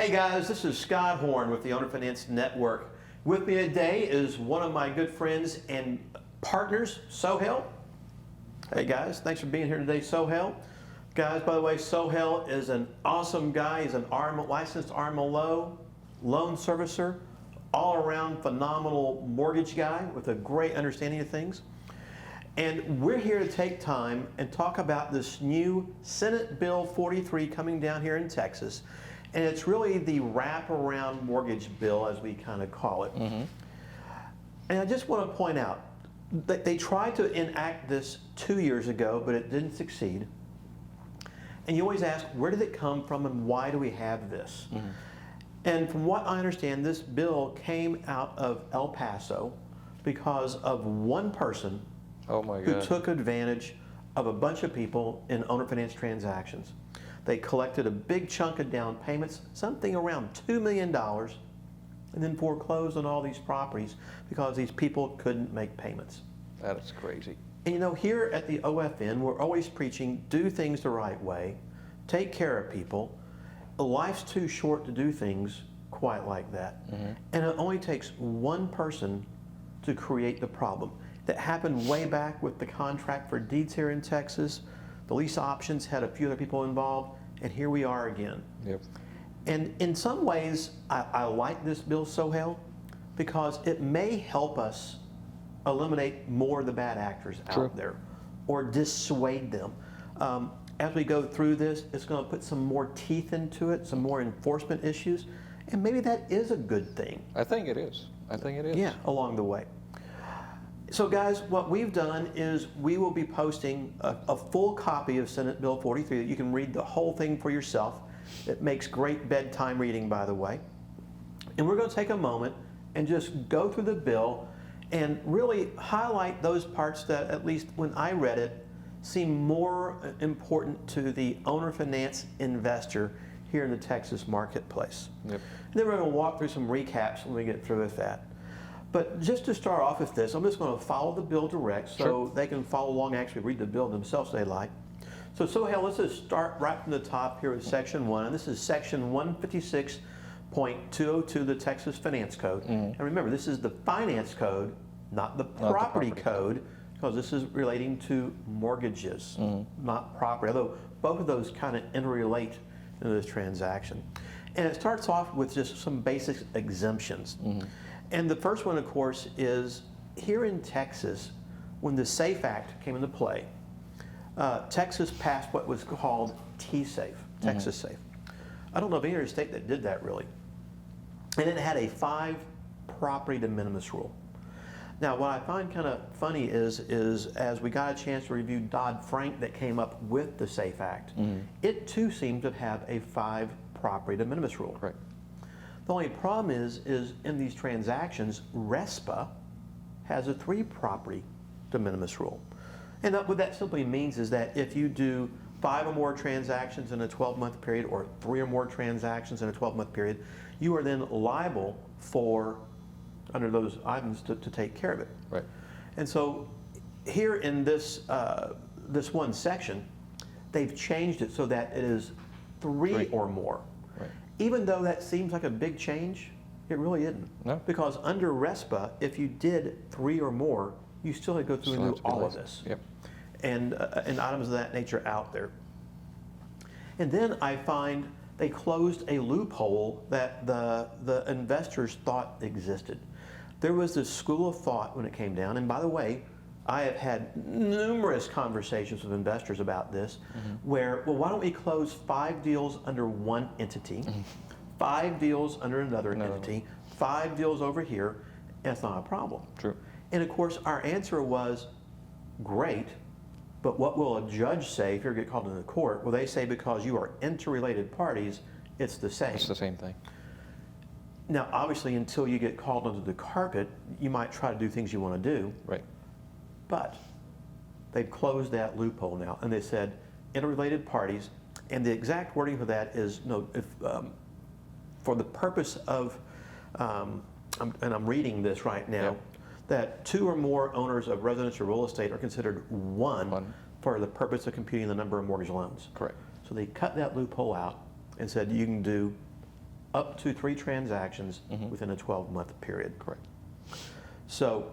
Hey guys, this is Scott Horne with the Owner Finance Network. With me today is one of my good friends and partners, 𝐸𝐻𝐿. Hey guys, thanks for being here today, 𝐸𝐻𝐿. Guys, by the way, 𝐸𝐻𝐿 is an awesome guy. He's an licensed RMLO, loan servicer, all-around phenomenal mortgage guy with a great understanding of things. And we're here to take time and talk about this new Senate Bill 43 coming down here in Texas. And it's really the wraparound mortgage bill, as we kind of call it. And I just want to point out that they tried to enact this 2 years ago, but it didn't succeed. And you always ask, where did it come from and why do we have this? And from what I understand, this bill came out of El Paso because of one person who took advantage of a bunch of people in owner finance transactions. They collected a big chunk of down payments, something around $2 million, and then foreclosed on all these properties because these people couldn't make payments. That is crazy. And you know, here at the OFN, we're always preaching, do things the right way, take care of people. Life's too short to do things quite like that. And it only takes one person to create the problem. That happened way back with the contract for deeds here in Texas. The lease options had a few other people involved, and here we are again. And in some ways, I like this bill, 𝐸𝐻𝐿, because it may help us eliminate more of the bad actors out there, or dissuade them. As we go through this, it's going to put some more teeth into it, some more enforcement issues, and maybe that is a good thing. I think it is. I think it is. Yeah, along the way. So guys, what we've done is we will be posting a full copy of Senate Bill 43 that you can read the whole thing for yourself. It makes great bedtime reading, by the way. And we're going to take a moment and just go through the bill and really highlight those parts that, at least when I read it, seem more important to the owner finance investor here in the Texas marketplace. And then we're going to walk through some recaps when we get through with that. But just to start off with this, I'm just going to follow the bill direct so they can follow along, actually read the bill themselves if they like. So 𝐸𝐻𝐿, let's just start right from the top here with Section 1. And this is Section 156.202 of the Texas Finance Code. And remember, this is the Finance Code, not the Property Code, because this is relating to mortgages, not property, although both of those kind of interrelate in this transaction. And it starts off with just some basic exemptions. And the first one, of course, is here in Texas, when the SAFE Act came into play, Texas passed what was called T-SAFE, Texas SAFE. I don't know of any other state that did that, really. And it had a 5 property de minimis rule. Now, what I find kind of funny is as we got a chance to review Dodd-Frank that came up with the SAFE Act, it too seemed to have a 5 property de minimis rule. The only problem is in these transactions, RESPA has a 3 property de minimis rule. And what that simply means is that if you do 5 or more transactions in a 12-month period, or 3 or more transactions in a 12-month period, you are then liable for, under those items, to take care of it. And so here in this, this one section, they've changed it so that it is 3 or more. Even though that seems like a big change, it really isn't. Because under RESPA, if you did 3 or more, you still had to go through and do all of this. And items of that nature out there. And then I find they closed a loophole that the investors thought existed. There was this school of thought when it came down, and by the way, I have had numerous conversations with investors about this, where, well, why don't we close 5 deals under one entity, 5 deals under another entity, 5 deals over here, and it's not a problem. And of course, our answer was, great, but what will a judge say if you get called into court? Well, they say because you are interrelated parties, it's the same. It's the same thing. Now, obviously, until you get called under the carpet, you might try to do things you want to do. But they've closed that loophole now, and they said interrelated parties, and the exact wording for that is, no, if, for the purpose of, and I'm reading this right now, that 2 or more owners of residential real estate are considered one for the purpose of computing the number of mortgage loans. Correct. So they cut that loophole out and said you can do up to 3 transactions within a 12-month period. Correct. So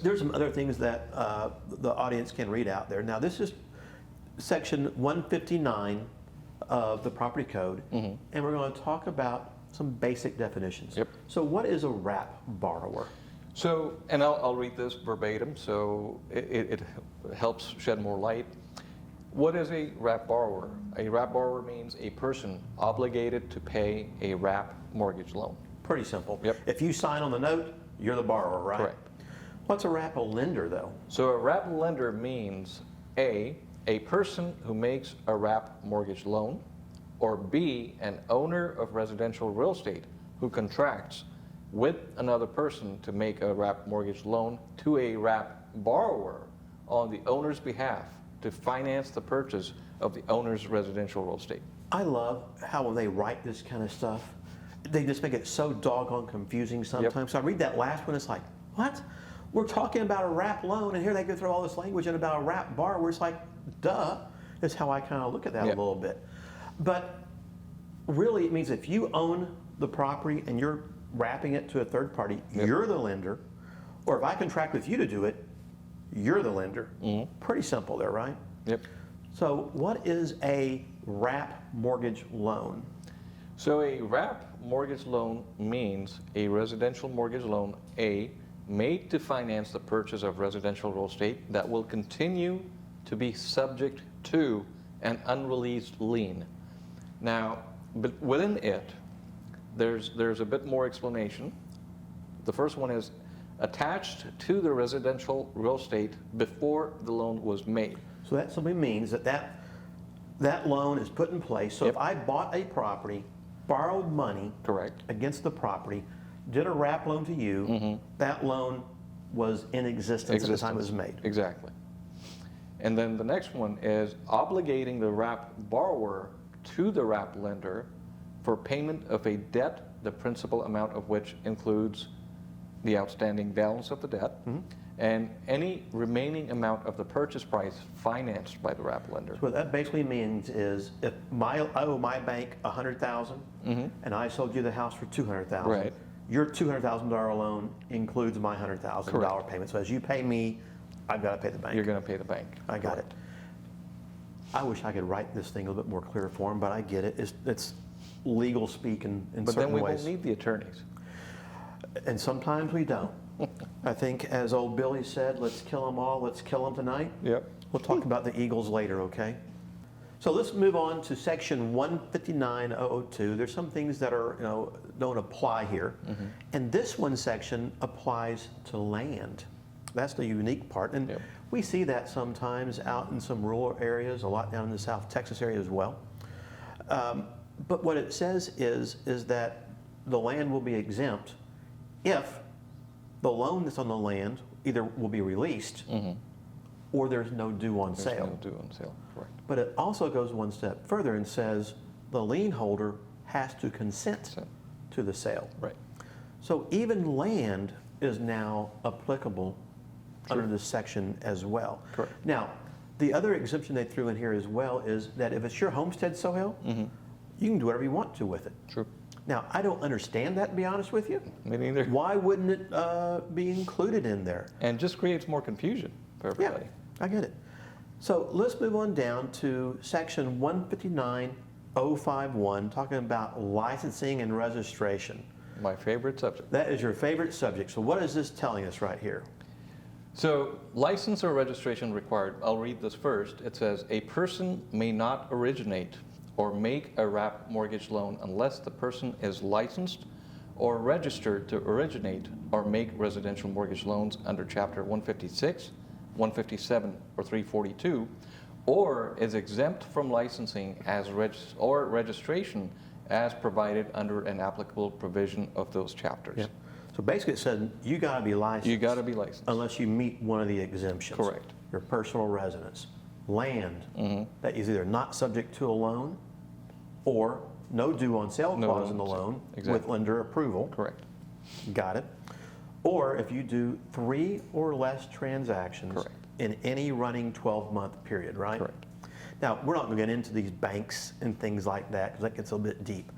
there's some other things that the audience can read out there. Now, this is section 159 of the property code, and we're going to talk about some basic definitions. Yep. So what is a wrap borrower? So, and I'll read this verbatim, so it helps shed more light. What is a wrap borrower? A wrap borrower means a person obligated to pay a wrap mortgage loan. Pretty simple. Yep. If you sign on the note, you're the borrower, right? Correct. What's a wrap lender, though? So a wrap lender means A, a person who makes a wrap mortgage loan, or B, an owner of residential real estate who contracts with another person to make a wrap mortgage loan to a wrap borrower on the owner's behalf to finance the purchase of the owner's residential real estate. I love how when they write this kind of stuff, they just make it so doggone confusing sometimes. So I read that last one, it's like, what? We're talking about a wrap loan, and here they go through all this language and about a wrap borrower. It's like, duh, is how I kind of look at that a little bit. But really, it means if you own the property and you're wrapping it to a third party, you're the lender. Or if I contract with you to do it, you're the lender. Pretty simple there, right? Yep. So what is a wrap mortgage loan? So a wrap mortgage loan means a residential mortgage loan, A, made to finance the purchase of residential real estate that will continue to be subject to an unreleased lien. Now, but within it, there's a bit more explanation. The first one is attached to the residential real estate before the loan was made. So that simply means that loan is put in place. So if I bought a property, borrowed money Correct. against the property, did a wrap loan to you, that loan was in existence at the time it was made. Exactly. And then the next one is obligating the wrap borrower to the wrap lender for payment of a debt, the principal amount of which includes the outstanding balance of the debt, and any remaining amount of the purchase price financed by the wrap lender. So what that basically means is if I owe my bank $100,000 and I sold you the house for $200,000, Right. your $200,000 loan includes my $100,000 payment. So as you pay me, I've got to pay the bank. You're going to pay the bank. I got it. I wish I could write this thing a little bit more clear form, but I get it. It's legal speak in But certain then we ways. won't need the attorneys. And sometimes we don't. I think, as old Billy said, let's kill them all, let's kill them tonight. Yep. We'll talk about the Eagles later, okay? So let's move on to section 159.002. There's some things that are, don't apply here. And this one section applies to land. That's the unique part. And we see that sometimes out in some rural areas, a lot down in the South Texas area as well. But what it says is that the land will be exempt if the loan that's on the land either will be released or there's no due on sale. No due on sale, correct. But it also goes one step further and says the lien holder has to consent to the sale. Right. So even land is now applicable under this section as well. Correct. Now, the other exemption they threw in here as well is that if it's your homestead, Sohail, you can do whatever you want to with it. True. Now, I don't understand that, to be honest with you. Me neither. Why wouldn't it be included in there? And just creates more confusion for everybody. Yeah, I get it. So let's move on down to section 159.051, talking about licensing and registration. My favorite subject. That is your favorite subject. So what is this telling us right here? So, license or registration required. I'll read this first. It says, a person may not originate or make a wrap mortgage loan unless the person is licensed or registered to originate or make residential mortgage loans under Chapter 156, 157, or 342, or is exempt from licensing as or registration as provided under an applicable provision of those chapters. Yep. So basically it said you got to be licensed. You got to be licensed. Unless you meet one of the exemptions. Correct. Your personal residence. Land that is either not subject to a loan or no due on sale clause in the loan with lender approval. Correct. Got it. Or if you do 3 or less transactions in any running 12-month period, right? Correct. Now, we're not going to get into these banks and things like that because that gets a bit deep.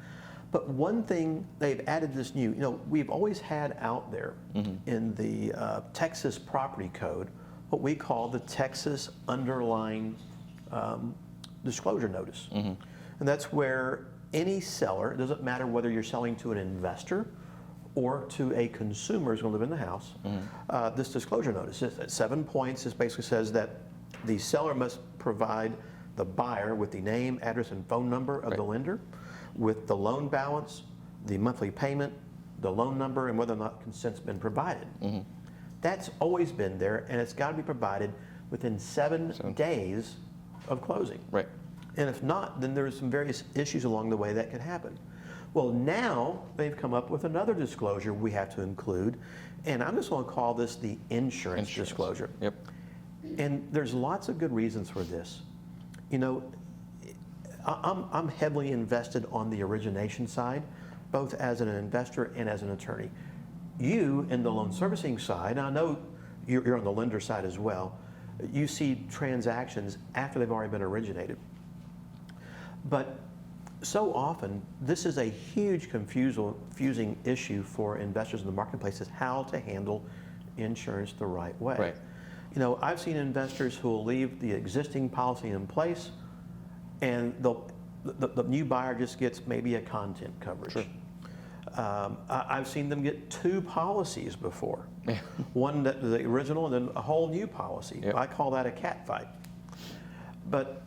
But one thing they've added this new, we've always had out there in the Texas Property Code what we call the Texas Underlying Disclosure Notice. And that's where any seller, it doesn't matter whether you're selling to an investor or to a consumer who's going to live in the house, this disclosure notice at 7 points. This basically says that the seller must provide the buyer with the name, address, and phone number of the lender, with the loan balance, the monthly payment, the loan number, and whether or not consent's been provided. That's always been there, and it's got to be provided within 7 days of closing. Right. And if not, then there's some various issues along the way that could happen. Well, now they've come up with another disclosure we have to include, and I'm just going to call this the insurance disclosure. Yep. And there's lots of good reasons for this. I'm heavily invested on the origination side, both as an investor and as an attorney. You, in the loan servicing side, I know you're on the lender side as well, you see transactions after they've already been originated. But so often, this is a huge confusing issue for investors in the marketplace, is how to handle insurance the right way. Right. I've seen investors who will leave the existing policy in place, and the new buyer just gets maybe a content coverage. Sure. I've seen them get 2 policies before. One that the original and then a whole new policy. Yep. I call that a cat fight. But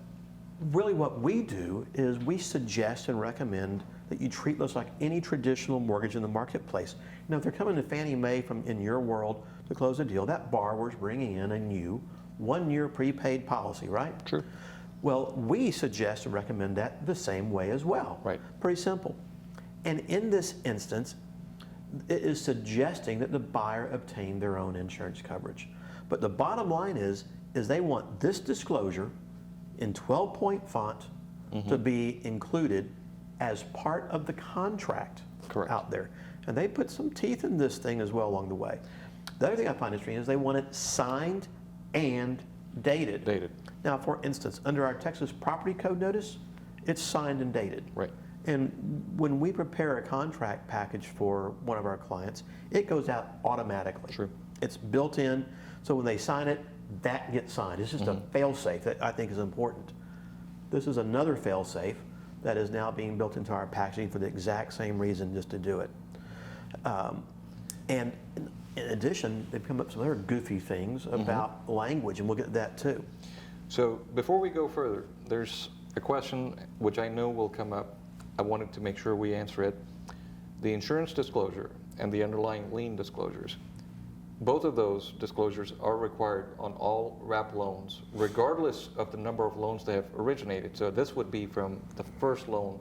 really what we do is we suggest and recommend that you treat this like any traditional mortgage in the marketplace. If they're coming to Fannie Mae from in your world to close a deal, that borrower's bringing in a new 1-year prepaid policy, right? True. Well, we suggest and recommend that the same way as well. Right. Pretty simple. And in this instance, it is suggesting that the buyer obtain their own insurance coverage. But the bottom line is they want this disclosure in 12-point font to be included as part of the contract out there. And they put some teeth in this thing as well along the way. The other thing I find interesting is they want it signed and dated. Now, for instance, under our Texas Property Code notice, it's signed and dated. Right. And when we prepare a contract package for one of our clients, it goes out automatically. True. It's built in, so when they sign it, that gets signed. It's just a fail-safe that I think is important. This is another fail-safe that is now being built into our packaging for the exact same reason, just to do it. And in addition, they've come up with some other goofy things about language, and we'll get to that too. So before we go further, there's a question which I know will come up. I wanted to make sure we answer it. The insurance disclosure and the underlying lien disclosures, both of those disclosures are required on all wrap loans, regardless of the number of loans they have originated. So this would be from the first loan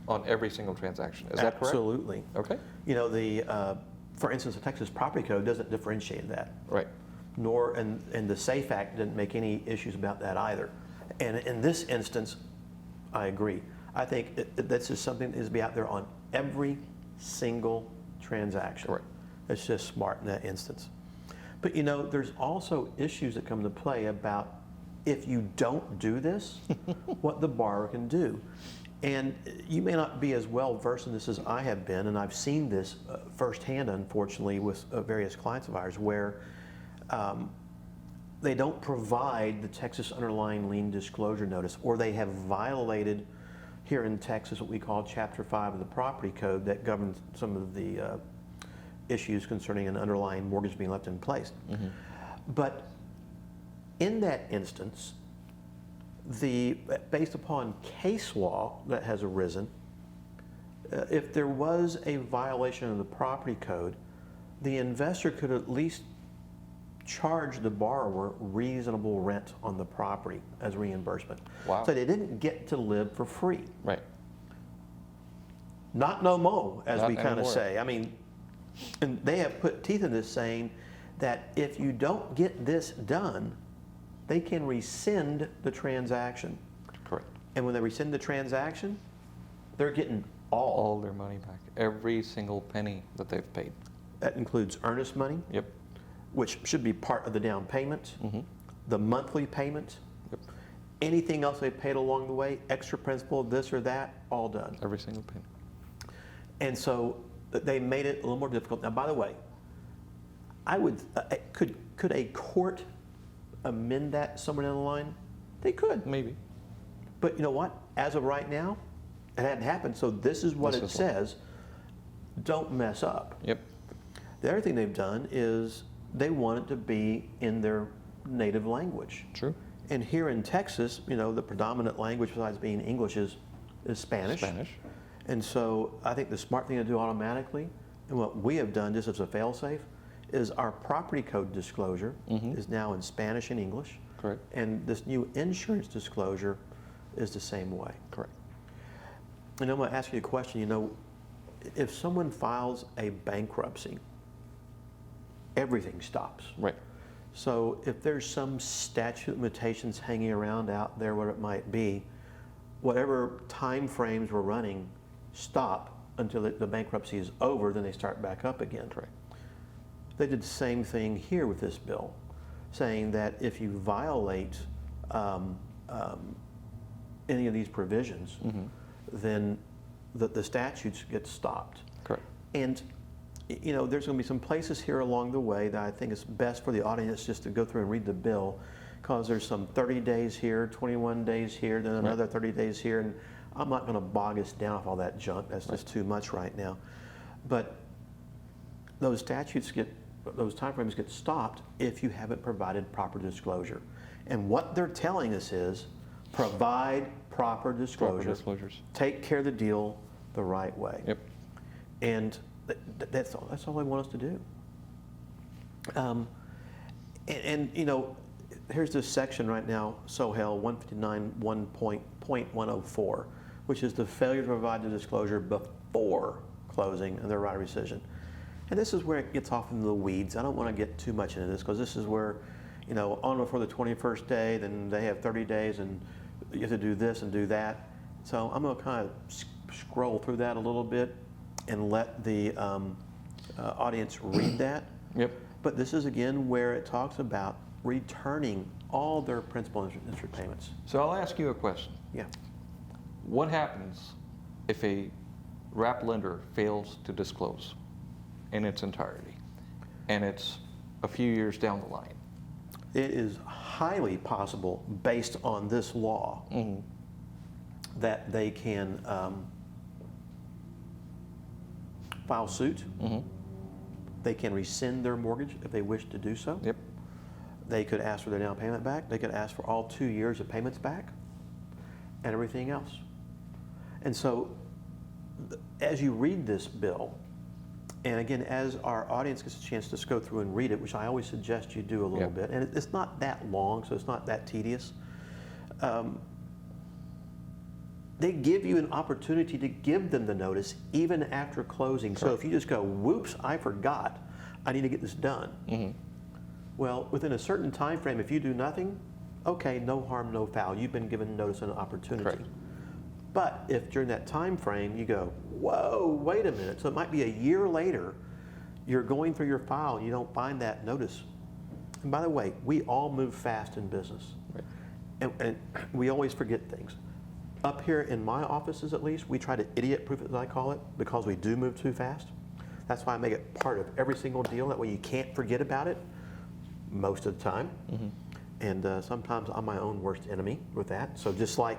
on every single transaction. Is that correct? Absolutely. Okay. For instance, the Texas Property Code doesn't differentiate that. Right. Nor, and the SAFE Act didn't make any issues about that either. And in this instance, I agree. I think this is something that needs to be out there on every single transaction. Right. It's just smart in that instance. But there's also issues that come into play about if you don't do this, what the borrower can do. And you may not be as well versed in this as I have been, and I've seen this firsthand, unfortunately, with various clients of ours, where they don't provide the Texas Underlying Lien Disclosure Notice, or they have violated, here in Texas, what we call Chapter 5 of the Property Code that governs some of the issues concerning an underlying mortgage being left in place. But in that instance, based upon case law that has arisen, if there was a violation of the property code, the investor could at least charge the borrower reasonable rent on the property as reimbursement. Wow. So they didn't get to live for free. Right. Not no mo, as Not we kind of anymore. say. I mean, and they have put teeth in this, saying that if you don't get this done, they can rescind the transaction. Correct. And when they rescind the transaction, they're getting all. All their money back. Every single penny that they've paid. That includes earnest money, Yep. which should be part of the down payment, the monthly payment, Yep. anything else they paid along the way, extra principal, this or that, all done. Every single penny. And so they made it a little more difficult. Now, by the way, I would, could a court amend that somewhere down the line? They could. Maybe. But you know what? As of right now, it hadn't happened. So this is what This it is what- says. Don't mess up. Yep. The other thing they've done is they want it to be in their native language. True. And here in Texas, you know, the predominant language besides being English is Spanish. Spanish. And so I think the smart thing to do automatically, and what we have done just as a fail-safe, is our property code disclosure is now in Spanish and English. Correct. And this new insurance disclosure is the same way. Correct. And I'm going to ask you a question. You know, if someone files a bankruptcy, everything stops. Right. So if there's some statute of limitations hanging around out there, what it might be, whatever time frames we're running stop until the bankruptcy is over, then they start back up again. Correct. They did the same thing here with this bill, saying that if you violate any of these provisions, then the statutes get stopped. Correct. And you know, there's going to be some places here along the way that I think it's best for the audience just to go through and read the bill, because there's some 30 days here, 21 days here, then another 30 days here, and I'm not going to bog us down with all that junk. That's just too much right now. But those statutes those timeframes get stopped if you haven't provided proper disclosure. And what they're telling us is provide proper disclosure. Proper disclosures. Take care of the deal the right way. Yep. And that's all they want us to do. And you know, here's this section right now, SOHEL 159.1.104, which is the failure to provide the disclosure before closing and their right of rescission. And this is where it gets off into the weeds. I don't want to get too much into this, because this is where, you know, on before the 21st day, then they have 30 days and you have to do this and do that. So I'm going to kind of scroll through that a little bit and let the audience read that. Yep. But this is again where it talks about returning all their principal and interest payments. So I'll ask you a question. Yeah. What happens if a wrap lender fails to disclose in its entirety, and it's a few years down the line? It is highly possible, based on this law, that they can file suit. They can rescind their mortgage if they wish to do so. Yep. They could ask for their down payment back. They could ask for all 2 years of payments back and everything else. And so as you read this bill, and again, as our audience gets a chance to go through and read it, which I always suggest you do a little bit, and it's not that long, so it's not that tedious. They give you an opportunity to give them the notice even after closing. So if you just go, whoops, I forgot, I need to get this done. Well, within a certain time frame, if you do nothing, okay, no harm, no foul. You've been given notice and an opportunity. Correct. But if during that time frame you go, whoa, wait a minute, so it might be a year later, you're going through your file and you don't find that notice. And by the way, we all move fast in business. Right. And we always forget things. Up here in my offices, at least, we try to idiot-proof it, as I call it, because we do move too fast. That's why I make it part of every single deal. That way you can't forget about it most of the time. And sometimes I'm my own worst enemy with that. So just like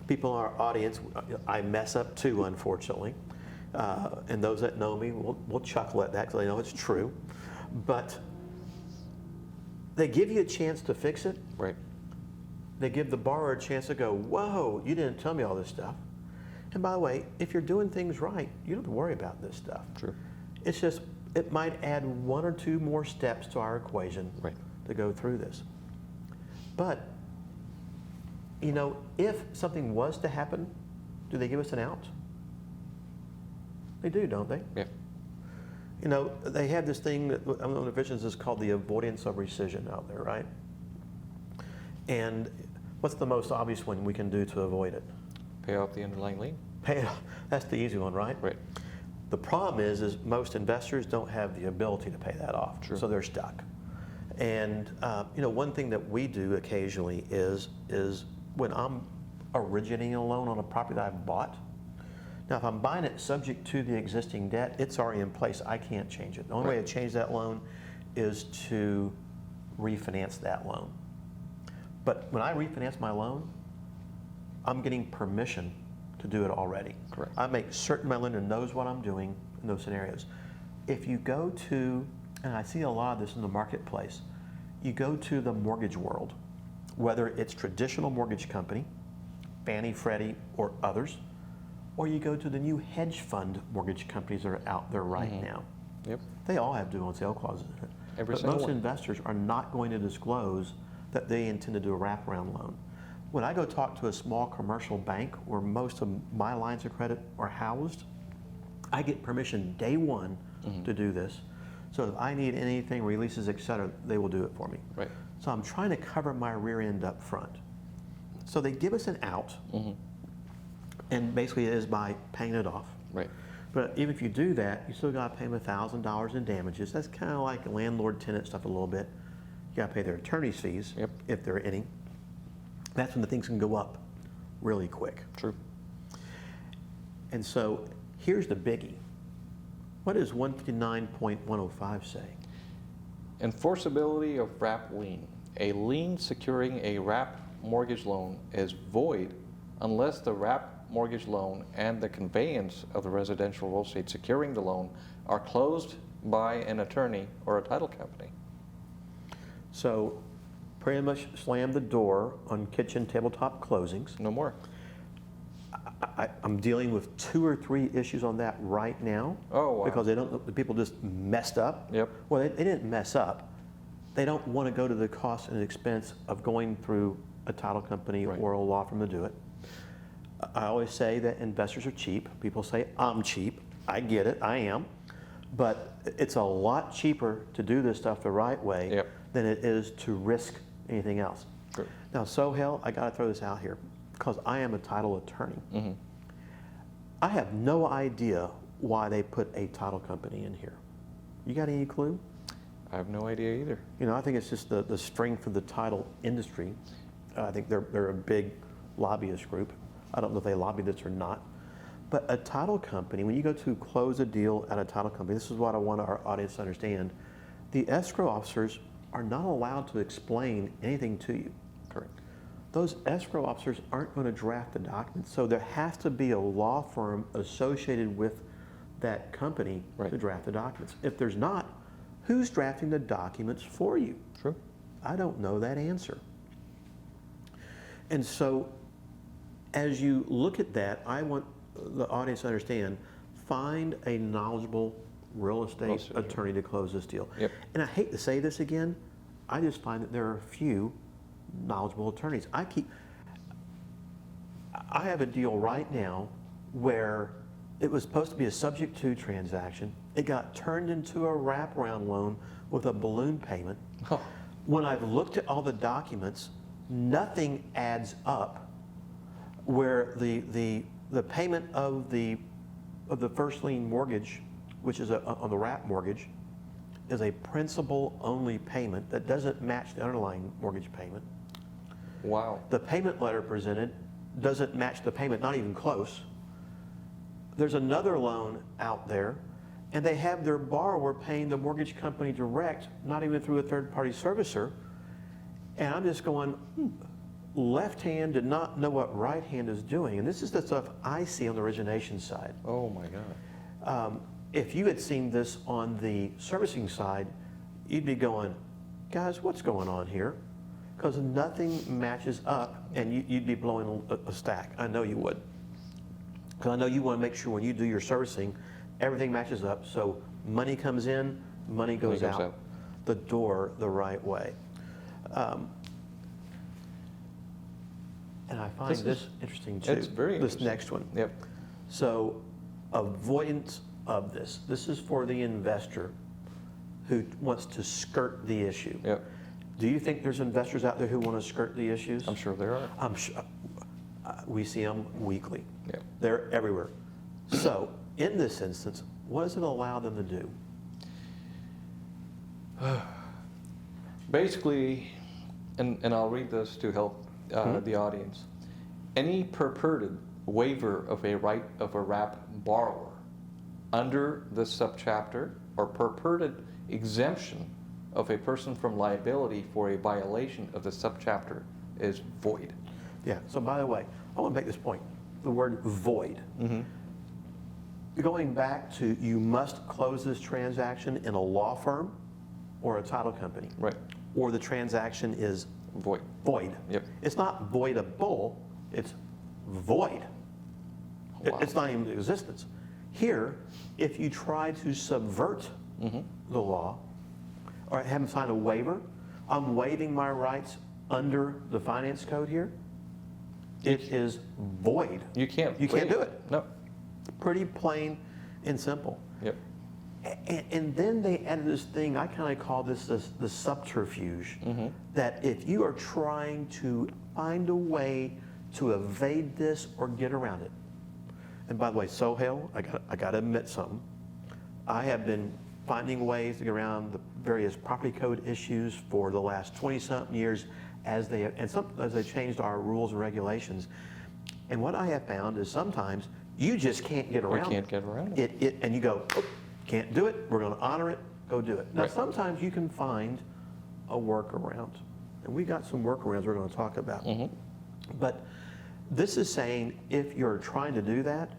people in our audience, I mess up too, unfortunately. And those that know me will chuckle at that because they know it's true. But they give you a chance to fix it. Right. They give the borrower a chance to go, whoa, you didn't tell me all this stuff. And by the way, if you're doing things right, you don't have to worry about this stuff. True. It's just, it might add 1 or 2 more steps to our equation to go through this. But, you know, if something was to happen, do they give us an out? They do, don't they? Yeah. You know, they have this thing that on the divisions is called the avoidance of rescission out there, right? And what's the most obvious one we can do to avoid it? Pay off the underlying lien. Pay it off. That's the easy one, right? Right. The problem is most investors don't have the ability to pay that off, so they're stuck. And you know, one thing that we do occasionally is when I'm originating a loan on a property that I've bought. Now, if I'm buying it subject to the existing debt, it's already in place. I can't change it. The only way to change that loan is to refinance that loan. But when I refinance my loan, I'm getting permission to do it already. Correct. I make certain my lender knows what I'm doing in those scenarios. If you go to, and I see a lot of this in the marketplace, you go to the mortgage world, whether it's traditional mortgage company, Fannie, Freddie, or others, or you go to the new hedge fund mortgage companies that are out there right now. Yep. They all have due on sale clauses in it. Every But single most one. investors are not going to disclose that they intend to do a wraparound loan. When I go talk to a small commercial bank where most of my lines of credit are housed, I get permission day one to do this. So if I need anything, releases, et cetera, they will do it for me. Right. So I'm trying to cover my rear end up front. So they give us an out, and basically it is by paying it off. Right. But even if you do that, you still got to pay them $1,000 in damages. That's kind of like landlord-tenant stuff a little bit. You got to pay their attorney's fees, Yep. if there are any. That's when the things can go up really quick. True. And so here's the biggie. What does 159.105 say? Enforceability of wrap lien. A lien securing a wrap mortgage loan is void unless the wrap mortgage loan and the conveyance of the residential real estate securing the loan are closed by an attorney or a title company. So pretty much slam the door on kitchen tabletop closings. No more. I'm dealing with 2 or 3 issues on that right now. Oh, wow. Because the people just messed up. Yep. Well, they didn't mess up. They don't want to go to the cost and expense of going through a title company Right. or a law firm to do it. I always say that investors are cheap. People say I'm cheap. I get it, I am. But it's a lot cheaper to do this stuff the right way Yep. than it is to risk anything else. Sure. Now, Sohail, I got to throw this out here because I am a title attorney. I have no idea why they put a title company in here. You got any clue? I have no idea either. You know, I think it's just the strength of the title industry. I think they're a big lobbyist group. I don't know if they lobby this or not. But a title company, when you go to close a deal at a title company, this is what I want our audience to understand. The escrow officers are not allowed to explain anything to you. Correct. Those escrow officers aren't going to draft the documents. So there has to be a law firm associated with that company Right. to draft the documents. If there's not, who's drafting the documents for you? True. I don't know that answer. And so as you look at that, I want the audience to understand, find a knowledgeable real estate attorney to close this deal. Yep. And I hate to say this again, I just find that there are a few knowledgeable attorneys. I have a deal right now where it was supposed to be a subject to transaction. It got turned into a wraparound loan with a balloon payment. Oh. When I've looked at all the documents, nothing adds up where the payment of the first lien mortgage, which is on the wrap mortgage, is a principal only payment that doesn't match the underlying mortgage payment. Wow. The payment letter presented doesn't match the payment, not even close. There's another loan out there, and they have their borrower paying the mortgage company direct, not even through a third-party servicer. And I'm just going, left hand did not know what right hand is doing. And this is the stuff I see on the origination side. Oh my God. If you had seen this on the servicing side, you'd be going, guys, what's going on here? Because nothing matches up, and you'd be blowing a stack. I know you would. Because I know you want to make sure when you do your servicing, everything matches up, so money comes in, money goes out the door the right way. And I find this interesting too. It's very this interesting. next one. Yep. So avoidance of this. This is for the investor who wants to skirt the issue. Yep. Do you think there's investors out there who want to skirt the issues? I'm sure there are. I'm sure. We see them weekly. Yep. They're everywhere. So in this instance, what does it allow them to do? Basically, and I'll read this to help the audience. Any purported waiver of a right of a wrap borrower under the subchapter or purported exemption of a person from liability for a violation of the subchapter is void. Yeah, so by the way, I want to make this point. The word void. Going back to, you must close this transaction in a law firm or a title company. Right. Or the transaction is Void. void. Yep. It's not voidable, it's void. Wow. It's not even in existence. Here, if you try to subvert the law or have them sign a waiver, I'm waiving my rights under the finance code here, it is void. You can't. You can't waive do it. No. Pretty plain and simple. Yep. And then they added this thing, I kind of call this the subterfuge, that if you are trying to find a way to evade this or get around it. And by the way, Sohail, I got to admit something. I have been finding ways to get around the various property code issues for the last 20-something years as they changed our rules and regulations. And what I have found is sometimes you just can't get around it. You can't get around it. And you go, oh, can't do it, we're going to honor it, go do it. Now, Right. sometimes you can find a workaround. And we got some workarounds we're going to talk about. But this is saying if you're trying to do that,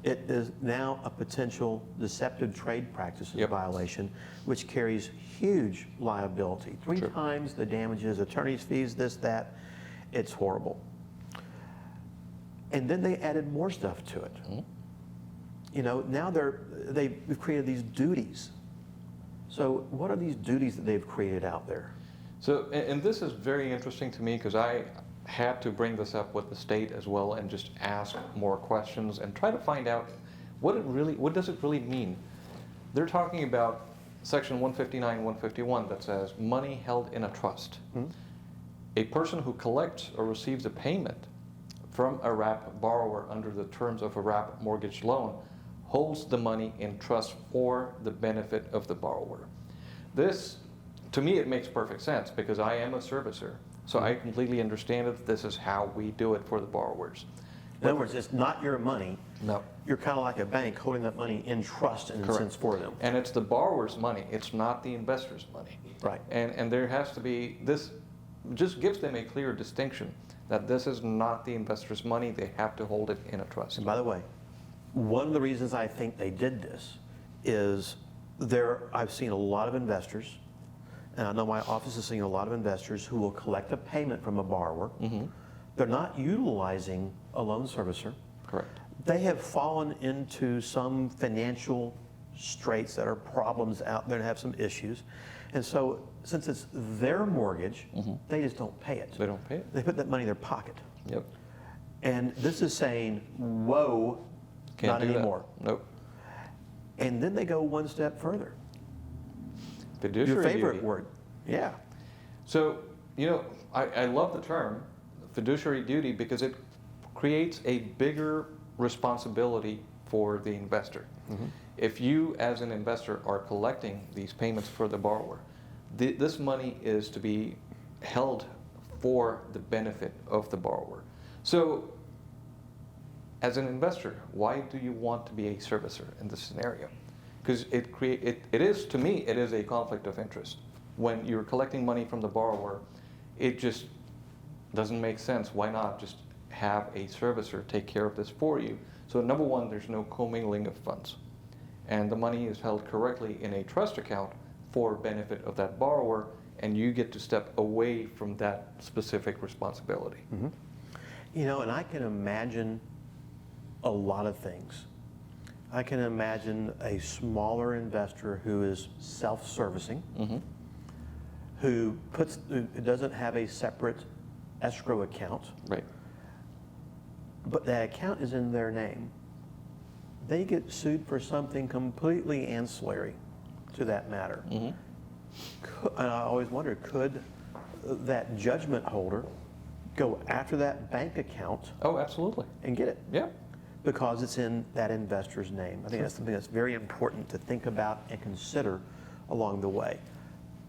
it is now a potential deceptive trade practices Yep. violation, which carries huge liability. Three Sure. times the damages, attorney's fees, this, that. It's horrible. And then they added more stuff to it. You know, now they've created these duties. So what are these duties that they've created out there? So, and this is very interesting to me because I had to bring this up with the state as well and just ask more questions and try to find out what does it really mean? They're talking about section 159, 151 that says money held in a trust. A person who collects or receives a payment from a wrap borrower under the terms of a wrap mortgage loan holds the money in trust for the benefit of the borrower. This, to me, it makes perfect sense because I am a servicer. So I completely understand it. This is how we do it for the borrowers. In other words, it's not your money. No. You're kind of like a bank holding that money in trust in a Correct. sense for them. And it's the borrower's money. It's not the investor's money. Right. And there has to be, this just gives them a clear distinction that this is not the investor's money. They have to hold it in a trust. And by the way, one of the reasons I think they did this is I've seen a lot of investors, and I know my office has seen a lot of investors who will collect a payment from a borrower. They're not utilizing a loan servicer. Correct. They have fallen into some financial straits that are problems out there and have some issues. And so since it's their mortgage, they just don't pay it. They don't pay it. They put that money in their pocket. Yep. And this is saying, whoa, Can't not do that. anymore. Nope. And then they go one step further. Fiduciary Your favorite duty. word. Yeah. So, you know, I love the term fiduciary duty because it creates a bigger responsibility for the investor. If you, as an investor, are collecting these payments for the borrower, this money is to be held for the benefit of the borrower. So, as an investor, why do you want to be a servicer in this scenario? Because it is, to me, it is a conflict of interest. When you're collecting money from the borrower, it just doesn't make sense. Why not just have a servicer take care of this for you? So number one, there's no commingling of funds. And the money is held correctly in a trust account for benefit of that borrower, and you get to step away from that specific responsibility. You know, and I can imagine a lot of things. I can imagine a smaller investor who is self-servicing, who doesn't have a separate escrow account, Right. but that account is in their name. They get sued for something completely ancillary to that matter. And I always wonder, could that judgment holder go after that bank account Oh, absolutely. and get it? Yeah. Because it's in that investor's name. I think that's something that's very important to think about and consider along the way.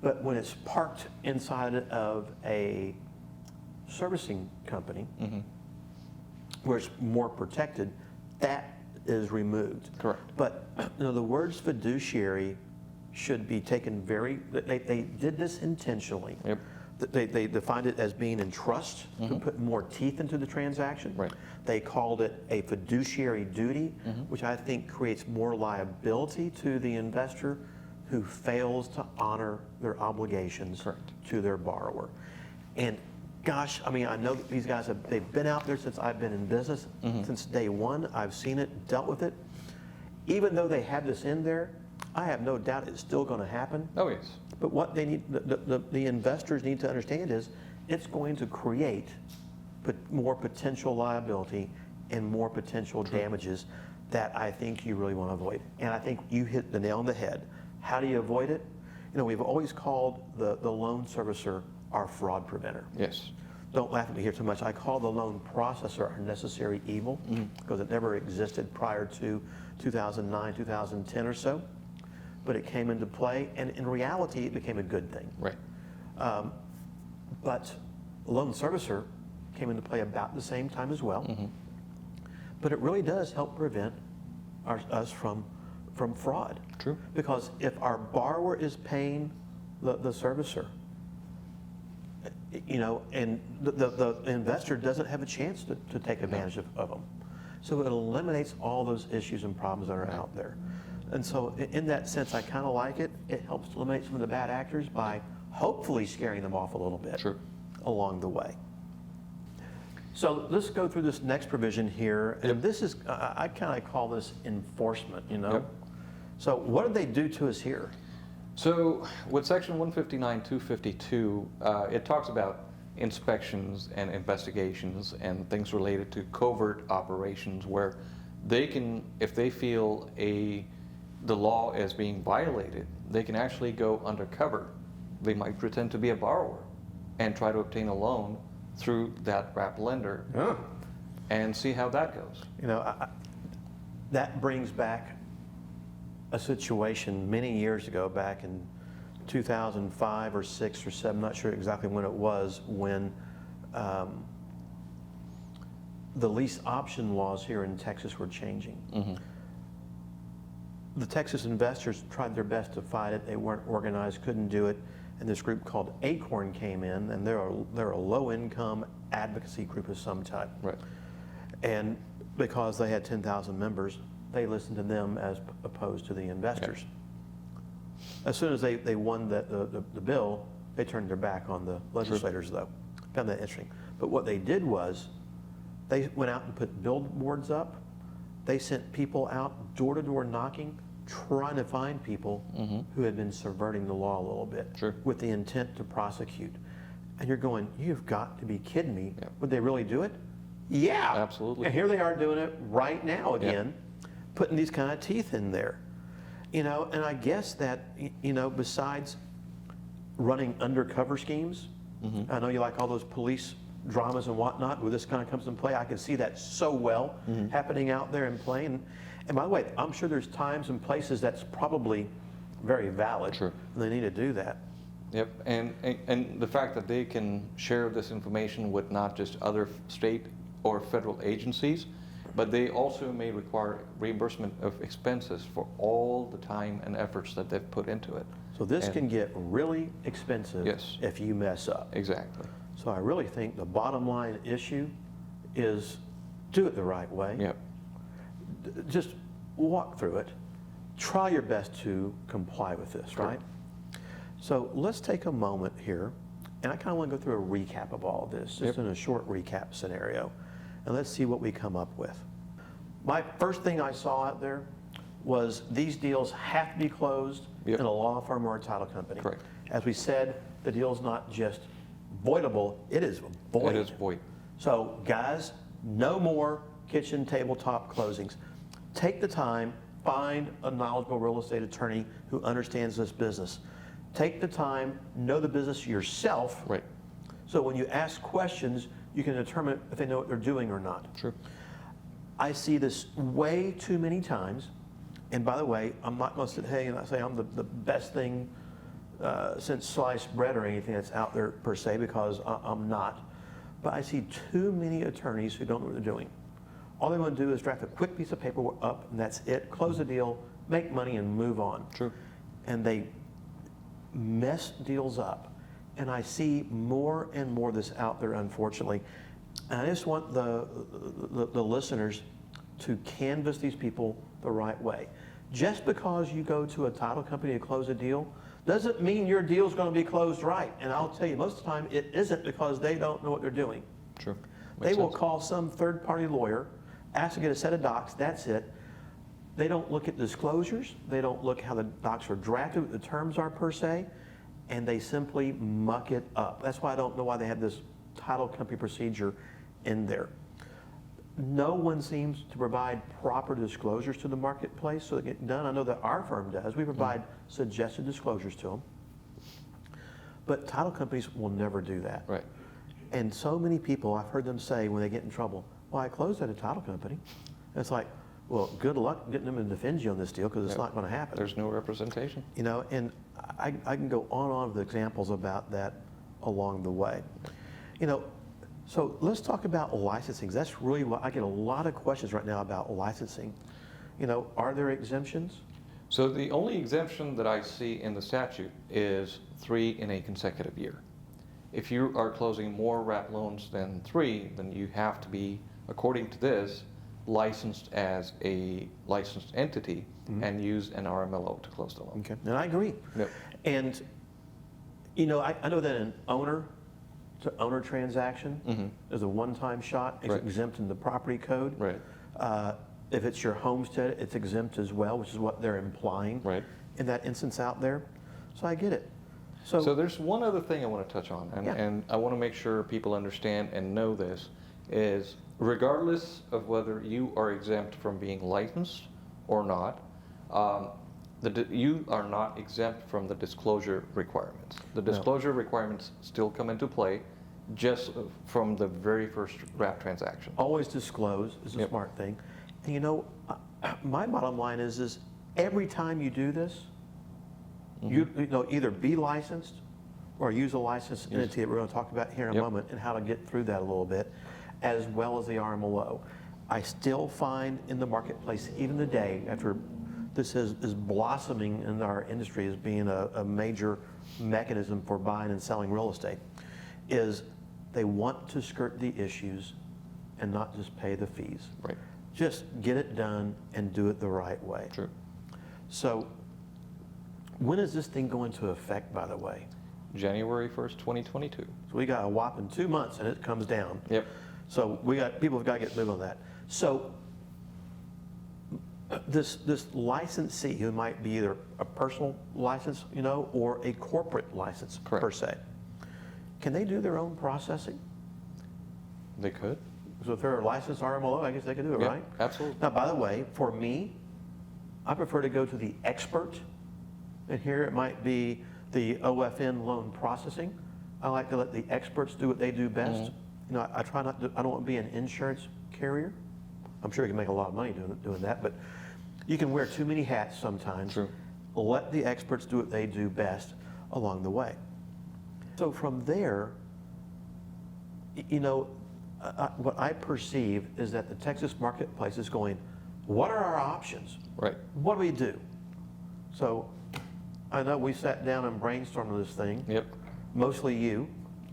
But when it's parked inside of a servicing company, where it's more protected, that is removed. Correct. But the words fiduciary should be taken they did this intentionally. Yep. They defined it as being in trust to put more teeth into the transaction. Right. They called it a fiduciary duty, which I think creates more liability to the investor who fails to honor their obligations to their borrower. And gosh, I mean, I know that these guys they've been out there since I've been in business, since day one. I've seen it, dealt with it. Even though they have this in there, I have no doubt it's still going to happen. Oh, yes. But what they need, the investors need to understand is it's going to create more potential liability and more potential damages that I think you really want to avoid. And I think you hit the nail on the head. How do you avoid it? You know, we've always called the loan servicer our fraud preventer. Yes. Don't laugh at me here too much. I call the loan processor our necessary evil because it never existed prior to 2009, 2010 or so. But it came into play, and in reality, it became a good thing. Right. But loan servicer came into play about the same time as well. But it really does help prevent us from fraud. True. Because if our borrower is paying the servicer, you know, and the investor doesn't have a chance to take advantage of them. So it eliminates all those issues and problems that are out there. And so in that sense, I kind of like it. It helps to eliminate some of the bad actors by hopefully scaring them off a little bit along the way. So let's go through this next provision here. And this is, I kind of call this enforcement, you know. So what did they do to us here? So with section 159.252, it talks about inspections and investigations and things related to covert operations where they can, if they feel the law is being violated, they can actually go undercover. They might pretend to be a borrower and try to obtain a loan through that wrap lender and see how that goes. You know, that brings back a situation many years ago, back in 2005 or 6 or 7, not sure exactly when it was, when the lease option laws here in Texas were changing. The Texas investors tried their best to fight it. They weren't organized, couldn't do it. And this group called Acorn came in, and they're a low-income advocacy group of some type. Right. And because they had 10,000 members, they listened to them as opposed to the investors. As soon as they won the bill, they turned their back on the legislators, though. Found that interesting. But what they did was they went out and put billboards up. They sent people out door-to-door knocking, trying to find people who had been subverting the law a little bit with the intent to prosecute. And you're going, you've got to be kidding me. Would they really do it? Yeah. Absolutely. And here they are doing it right now again, putting these kind of teeth in there. You know, and I guess that, you know, besides running undercover schemes, I know you like all those police dramas and whatnot, where this kind of comes into play. I can see that so well happening out there in play. And by the way, I'm sure there's times and places that's probably very valid. And they need to do that. Yep, and the fact that they can share this information with not just other state or federal agencies, but they also may require reimbursement of expenses for all the time and efforts that they've put into it. So this can get really expensive if you mess up. Exactly. So I really think the bottom line issue is do it the right way. Yep. Just walk through it. Try your best to comply with this, right? So let's take a moment here, and I kind of want to go through a recap of all of this, just in a short recap scenario, and let's see what we come up with. My first thing I saw out there was these deals have to be closed in a law firm or a title company. Correct. As we said, the deal's not just voidable, it is void. It is void. So guys, no more kitchen tabletop closings. Take the time, find a knowledgeable real estate attorney who understands this business. Take the time, know the business yourself. Right. So when you ask questions, you can determine if they know what they're doing or not. True. I see this way too many times. And by the way, I'm not going to sit hey and say I'm the best thing since sliced bread or anything that's out there per se, because I'm not. But I see too many attorneys who don't know what they're doing. all they want to do is draft a quick piece of paper up, and that's it. Close the deal, make money, and move on. True. And they mess deals up. And I see more and more of this out there, unfortunately. And I just want the listeners to canvass these people the right way. Just because you go to a title company to close a deal doesn't mean your deal's going to be closed right. And I'll tell you, most of the time it isn't, because they don't know what they're doing. True. They will call some third-party lawyer, ask to get a set of docs, that's it. They don't look at disclosures, they don't look how the docs are drafted, what the terms are per se, and they simply muck it up. That's why I don't know why they have this title company procedure in there. No one seems to provide proper disclosures to the marketplace so they get done. I know that our firm does. We provide suggested disclosures to them. But title companies will never do that. Right. And so many people, I've heard them say when they get in trouble, well, I closed at a title company. And it's like, well, good luck getting them to defend you on this deal, because it's not going to happen. There's no representation. You know, and I can go on and on with examples about that along the way. You know, so let's talk about licensing. That's really what I get a lot of questions right now about licensing. You know, are there exemptions? So the only exemption that I see in the statute is 3 in a consecutive year. If you are closing more wrap loans than 3, then you have to be, according to this, licensed as a licensed entity and use an RMLO to close the loan. Okay, and I agree. Yep. And, you know, I know that an owner-to-owner transaction is a one-time shot. It's Right. exempt in the property code. Right. If it's your homestead, it's exempt as well, which is what they're implying Right. in that instance out there. So I get it. So there's one other thing I want to touch on, Yeah. and I want to make sure people understand and know this, is regardless of whether you are exempt from being licensed or not, you are not exempt from the disclosure requirements. The disclosure requirements still come into play just from the very first wrap transaction. Always disclose is a smart thing. And you know, my bottom line is every time you do this, you know, either be licensed or use a licensed entity that we're going to talk about here in a moment, and how to get through that a little bit, as well as the RMLO. I still find in the marketplace, even today, after this is blossoming in our industry as being a major mechanism for buying and selling real estate, is they want to skirt the issues and not just pay the fees. Right. Just get it done and do it the right way. True. So when is this thing going to effect, by the way? January 1st, 2022. So we got a whopping 2 months and it comes down. Yep. So people have got to get moving on that. So this licensee, who might be either a personal license, you know, or a corporate license per se, can they do their own processing? They could. So if they're a licensed RMLO, I guess they could do it, right? Absolutely. Now, by the way, for me, I prefer to go to the expert. And here it might be the OFN loan processing. I like to let the experts do what they do best. You know, I try not to, I don't want to be an insurance carrier. I'm sure you can make a lot of money doing that, but you can wear too many hats sometimes. True. Let the experts do what they do best along the way. So from there, you know, what I perceive is that the Texas marketplace is going, what are our options? Right. What do we do? So I know we sat down and brainstormed this thing. Yep. Mostly you.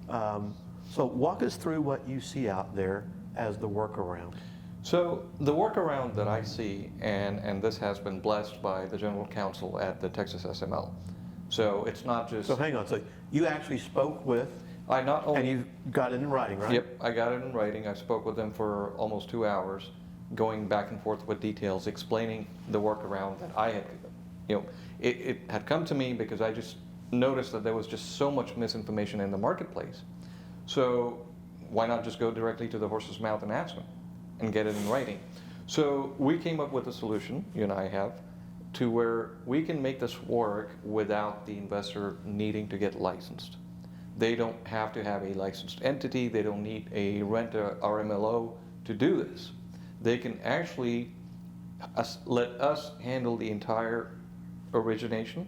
So walk us through what you see out there as the workaround. So the workaround that I see, and this has been blessed by the general counsel at the Texas SML. So it's not just... So hang on, so you actually spoke with, I not only... and you got it in writing, right? Yep, I got it in writing. I spoke with them for almost 2 hours, going back and forth with details, explaining the workaround that I had, you know, it had come to me because I just noticed that there was just so much misinformation in the marketplace. So why not just go directly to the horse's mouth and ask them and get it in writing? So we came up with a solution, you and I have, to where we can make this work without the investor needing to get licensed. They don't have to have a licensed entity. They don't need a RMLO to do this. They can actually let us handle the entire origination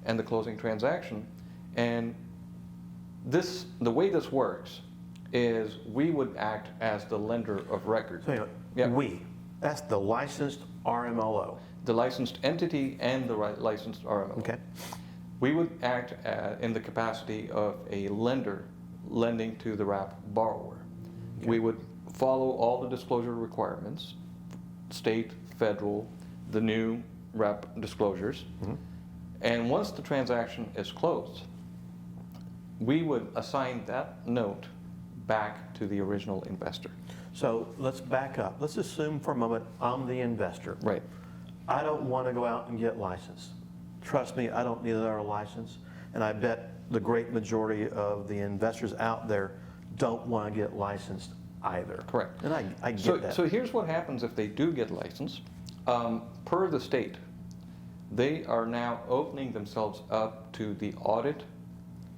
and the closing transaction. And the way this works is we would act as the lender of record. So anyway, Yeah. We. That's the licensed RMLO. The licensed entity and the licensed RMLO. Okay. We would act in the capacity of a lender lending to the wrap borrower. Okay. We would follow all the disclosure requirements, state, federal, the new wrap disclosures. Mhm. And once the transaction is closed, we would assign that note back to the original investor. So let's back up. Let's assume for a moment I'm the investor. Right. I don't want to go out and get licensed. Trust me, I don't need another license. And I bet the great majority of the investors out there don't want to get licensed either. Correct. And I get that. So here's what happens if they do get licensed. Per the state, they are now opening themselves up to the audit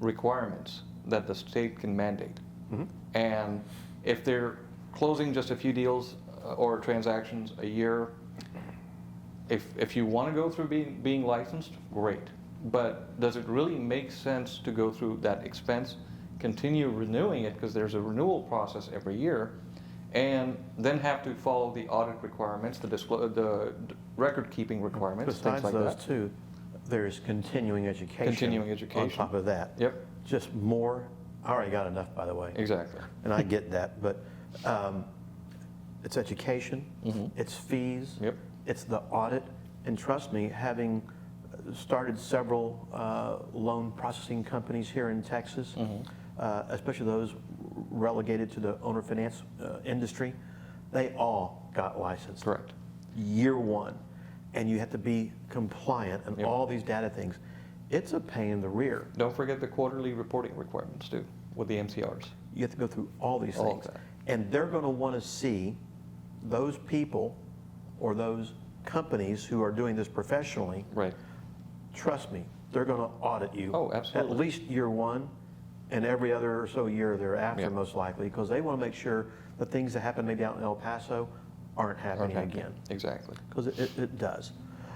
requirements that the state can mandate. Mhm. And if they're closing just a few deals or transactions a year, if you want to go through being licensed, great. But does it really make sense to go through that expense, continue renewing it, because there's a renewal process every year, and then have to follow the audit requirements, the record-keeping requirements, Besides things like those that? two, there's continuing education. Continuing education. On top of that. Yep, Just more. I already got enough, by the way. exactly. And I get that, but it's education, Mhm. it's fees, Yep. it's the audit, and trust me, having started several loan processing companies here in Texas, Mhm. especially those relegated to the owner finance industry, they all got licensed. Correct. Year one, and you have to be compliant and Yep. all these data things. It's a pain in the rear. Don't forget the quarterly reporting requirements too, with the MCRs. You have to go through all these All of things. that. And they're going to want to see those people or those companies who are doing this professionally, Right. trust me, they're going to audit you. Oh, absolutely. At least year one and every other or so year thereafter, Yeah. most likely, because they want to make sure the things that happen maybe out in El Paso aren't happening Okay. again. Exactly. Because it does.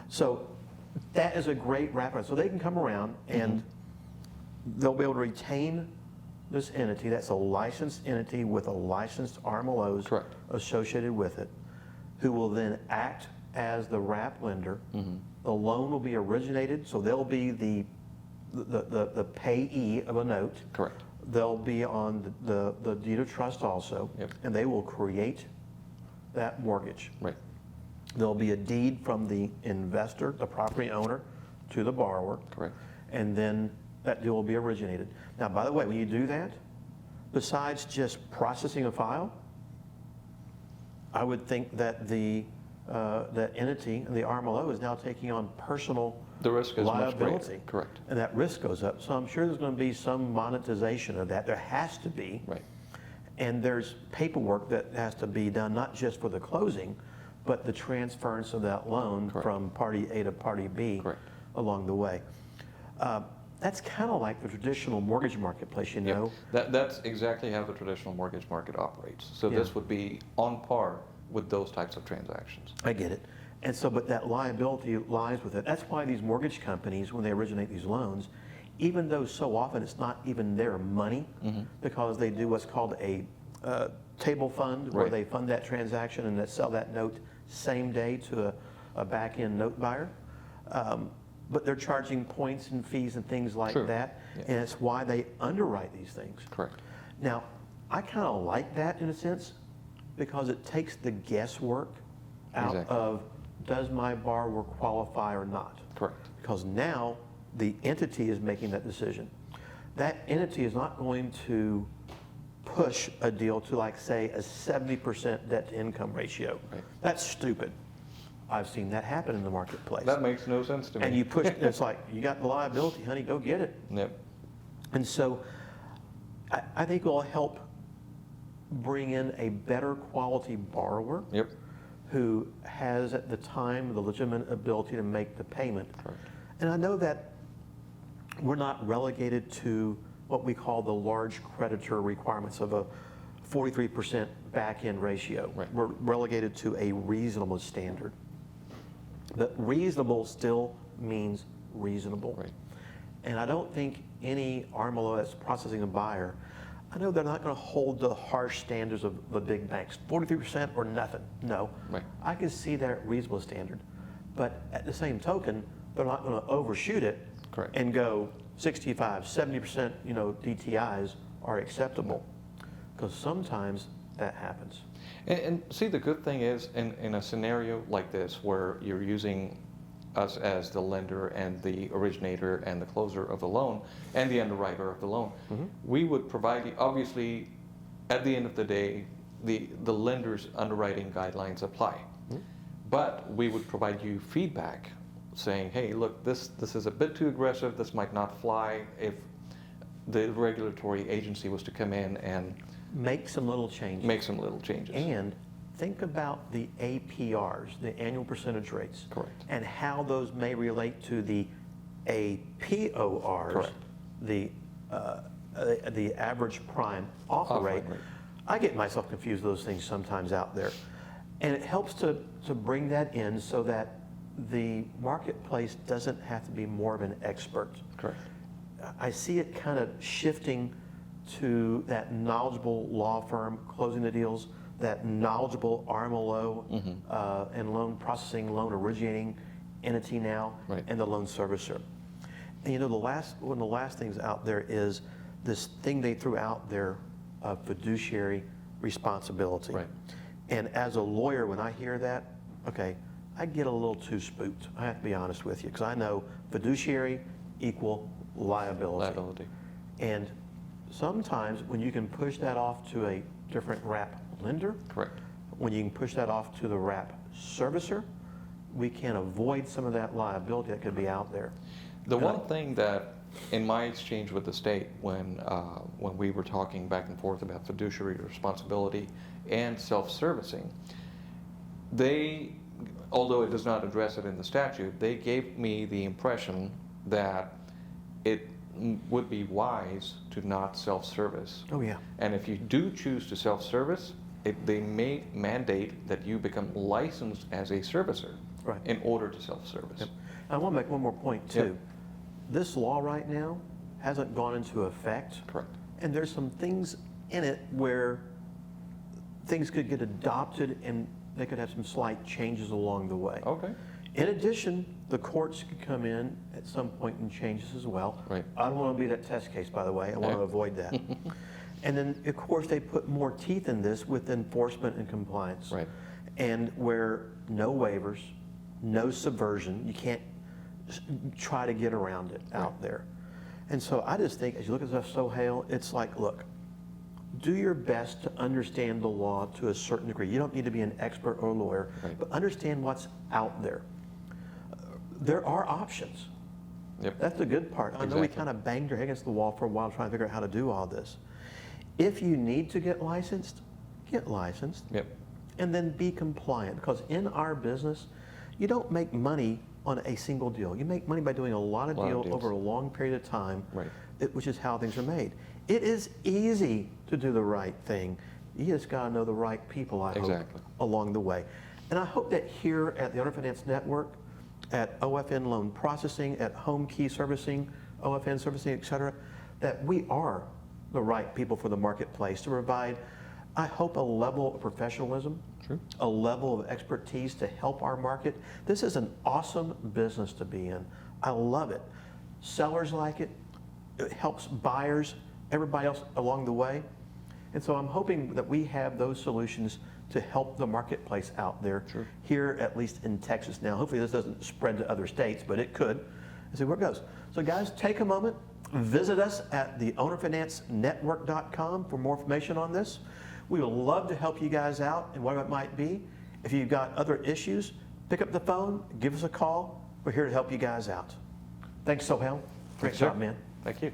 So that is a great wraparound. So they can come around and they'll be able to retain this entity. That's a licensed entity with a licensed RMLOs Correct. associated with it, who will then act as the wrap lender. Mm-hmm. The loan will be originated, so they'll be the payee of a note. Correct. They'll be on the deed of trust also, Yep. and they will create that mortgage. Right. There'll be a deed from the investor, the property owner, to the borrower, Correct. and then that deal will be originated. Now, by the way, when you do that, besides just processing a file, I would think that that entity, the RMLO, is now taking on personal The risk is much greater. liability. Correct. And that risk goes up. So I'm sure there's going to be some monetization of that. There has to be. Right. And there's paperwork that has to be done, not just for the closing, but the transference of that loan Correct. from party A to party B Correct. along the way. That's kind of like the traditional mortgage marketplace, you Yeah. know? That's exactly how the traditional mortgage market operates. So Yeah. this would be on par with those types of transactions. I get it. And so, but that liability lies with it. That's why these mortgage companies, when they originate these loans, even though so often it's not even their money, because they do what's called a table fund, where Right. they fund that transaction and they sell that note same day to a back-end note buyer. But they're charging points and fees and things like True. that. Yeah. And it's why they underwrite these things. Correct. Now, I kind of like that in a sense, because it takes the guesswork out Exactly. of, does my borrower qualify or not? Correct. Because now the entity is making that decision. That entity is not going to push a deal to, like, say, a 70% debt to income ratio. Right. That's stupid. I've seen that happen in the marketplace. That makes no sense to me. And you push, it's like, you got the liability, honey, go get it. Yep. And so I think it will help bring in a better quality borrower Yep. who has at the time the legitimate ability to make the payment. Correct. And I know that we're not relegated to what we call the large creditor requirements of a 43% back-end ratio. Right. We're relegated to a reasonable standard. But reasonable still means reasonable. Right. And I don't think any RMLO that's processing a buyer, I know they're not going to hold the harsh standards of the big banks, 43% or nothing. No. Right. I can see that reasonable standard. But at the same token, they're not going to overshoot it. Correct. And go 65, 70%, DTIs are acceptable. Because sometimes that happens. And see, the good thing is, in a scenario like this, where you're using us as the lender and the originator and the closer of the loan and the underwriter of the loan, we would provide you, obviously, at the end of the day, the lender's underwriting guidelines apply. But we would provide you feedback saying, hey, look, this is a bit too aggressive, this might not fly if the regulatory agency was to come in and Make some little changes. make some little changes. And think about the APRs, the annual percentage rates. Correct. And how those may relate to the APORs, Correct. the average prime offer rate. Rate. I get myself confused with those things sometimes out there. And it helps to bring that in so that the marketplace doesn't have to be more of an expert. Correct. I see it kind of shifting to that knowledgeable law firm closing the deals, that knowledgeable RMLO and loan processing, loan originating entity now, Right. and the loan servicer. And one of the last things out there is this thing they threw out there of fiduciary responsibility. Right. And as a lawyer, when I hear that, okay, I get a little too spooked. I have to be honest with you, because I know fiduciary equal liability. Liability. And sometimes when you can push that off to a different wrap lender, Correct. when you can push that off to the wrap servicer, we can avoid some of that liability that could be out there. The one thing that, in my exchange with the state, when we were talking back and forth about fiduciary responsibility and self-servicing, they, although it does not address it in the statute, they gave me the impression that it would be wise to not self-service. Oh, yeah. And if you do choose to self-service, they may mandate that you become licensed as a servicer Right. in order to self-service. Yep. I want to make one more point, too. Yep. This law right now hasn't gone into effect. Correct. And there's some things in it where things could get adopted and they could have some slight changes along the way. Okay. In addition, the courts could come in at some point and change this as well. Right. I don't want to be that test case, by the way. I want to avoid that. And then, of course, they put more teeth in this with enforcement and compliance. Right. And where no waivers, no subversion, you can't try to get around it out there. And so I just think, as you look at stuff so Hale, it's like, look, do your best to understand the law to a certain degree. You don't need to be an expert or a lawyer, Right. but understand what's out there. There are options. Yep. That's the good part. I know we Exactly. kind of banged our head against the wall for a while trying to figure out how to do all this. If you need to get licensed, Yep. and then be compliant. Because in our business, you don't make money on a single deal. You make money by doing a lot of deals deals. over a long period of time, Right. which is how things are made. It is easy to do the right thing. You just got to know the right people, I Exactly. hope, along the way. And I hope that here at the Owner Finance Network, at OFN Loan Processing, at Home Key Servicing, OFN Servicing, et cetera, that we are the right people for the marketplace to provide, I hope, a level of professionalism, Sure. a level of expertise to help our market. This is an awesome business to be in. I love it. Sellers like it. It helps buyers, everybody else along the way. And so I'm hoping that we have those solutions to help the marketplace out there, Sure. here at least in Texas now. Hopefully this doesn't spread to other states, but it could. And see where it goes. So guys, take a moment, visit us at the ownerfinancenetwork.com for more information on this. We would love to help you guys out in whatever it might be. If you've got other issues, pick up the phone, give us a call. We're here to help you guys out. Thanks, Sohail. Great Thanks, sir. job, man. Thank you.